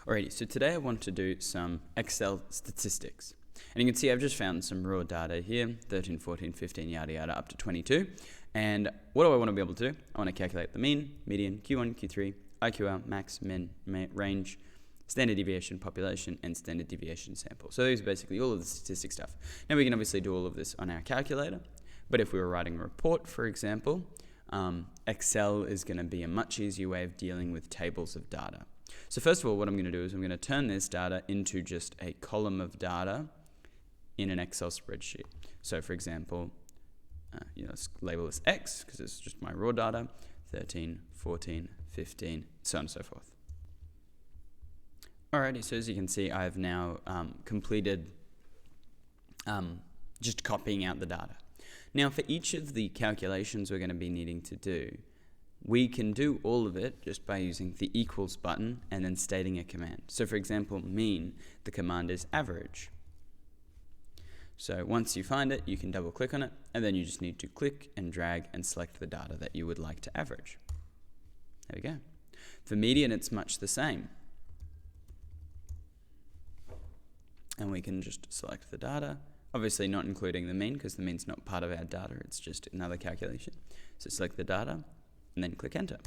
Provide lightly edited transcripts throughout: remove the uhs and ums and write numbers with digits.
Alrighty, so today I want to do some Excel statistics. And you can see I've just found some raw data here, 13, 14, 15, yada yada, up to 22. And what do I want to be able to do? I want to calculate the mean, median, Q1, Q3, IQR, max, min, range, standard deviation, population, and standard deviation sample. So these are basically all of the statistic stuff. Now we can obviously do all of this on our calculator, but if we were writing a report, for example, Excel is going to be a much easier way of dealing with tables of data. So first of all, what I'm going to do is I'm going to turn this data into just a column of data in an Excel spreadsheet. So for example, let's label this X because it's just my raw data, 13, 14, 15, so on and so forth. Alrighty, so as you can see, I've now completed just copying out the data. Now for each of the calculations we're going to be needing to do, we can do all of it just by using the equals button and then stating a command. So for example, mean, the command is average. So once you find it, you can double click on it, and then you just need to click and drag and select the data that you would like to average. There we go. For median, it's much the same. And we can just select the data, obviously not including the mean because the mean's not part of our data, it's just another calculation. So select the data and then click enter.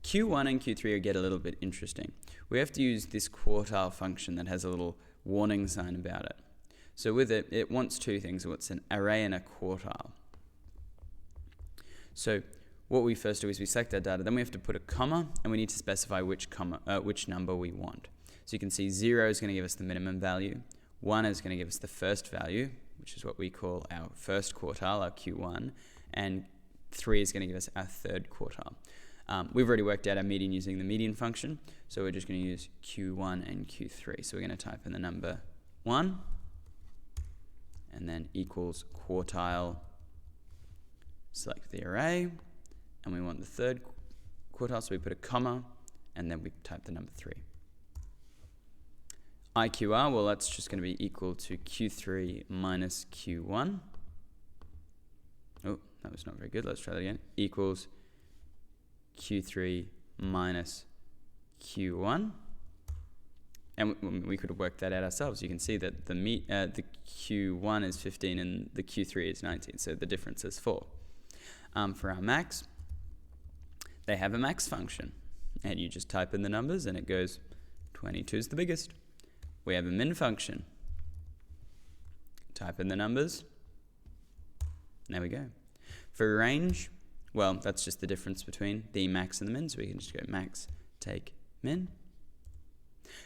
Q1 and Q3 get a little bit interesting. We have to use this quartile function that has a little warning sign about it. So with it, it wants two things. It wants an array and a quartile. So what we first do is we select our data, then we have to put a comma, and we need to specify which number we want. So you can see 0 is going to give us the minimum value, 1 is going to give us the first value, which is what we call our first quartile, our Q1, and 3 is going to give us our third quartile. We've already worked out our median using the median function, so we're just going to use Q1 and Q3. So we're going to type in the number 1, and then equals quartile, select the array, and we want the third quartile, so we put a comma, and then we type the number 3. IQR, well, that's just going to be equal to Q3 minus Q1. Oh, that was not very good. Let's try that again. Equals Q3 minus Q1. And we could have worked that out ourselves. You can see that the Q1 is 15 and the Q3 is 19, so the difference is 4. For our max, they have a max function. And you just type in the numbers and it goes 22 is the biggest. We have a min function. Type in the numbers. There we go. For range, well, that's just the difference between the max and the min, so we can just go max, take min.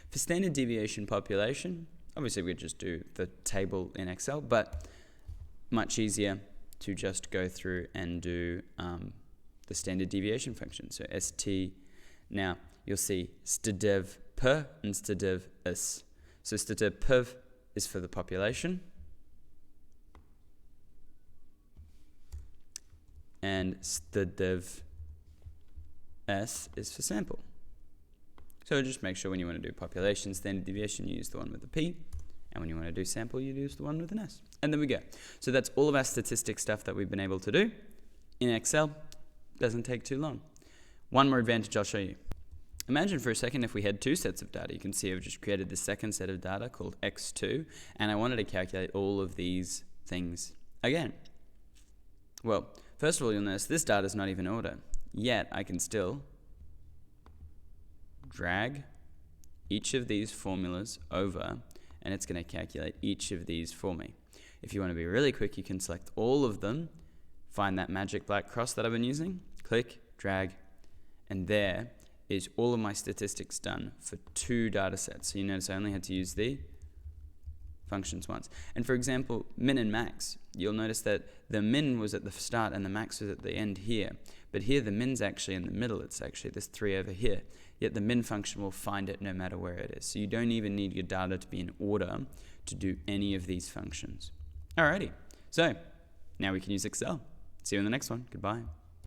For standard deviation population, obviously we'd just do the table in Excel, but much easier to just go through and do the standard deviation function. So st, now you'll see stdev per and stdev is. So stdev per is for the population, and stdev s is for sample. So just make sure when you want to do population standard deviation, you use the one with the P, and when you want to do sample, you use the one with an S. And there we go. So that's all of our statistic stuff that we've been able to do in Excel. Doesn't take too long. One more advantage I'll show you. Imagine for a second if we had two sets of data. You can see I've just created the second set of data called X2, and I wanted to calculate all of these things again. Well, first of all, you'll notice this data is not even in order, yet I can still drag each of these formulas over, and it's going to calculate each of these for me. If you want to be really quick, you can select all of them, find that magic black cross that I've been using, click, drag, and there is all of my statistics done for 2 data sets. So you notice I only had to use the functions once. And for example, min and max, you'll notice that the min was at the start and the max was at the end here. But here the min's actually in the middle. It's actually this 3 over here. Yet the min function will find it no matter where it is. So you don't even need your data to be in order to do any of these functions. Alrighty, so now we can use Excel. See you in the next one. Goodbye.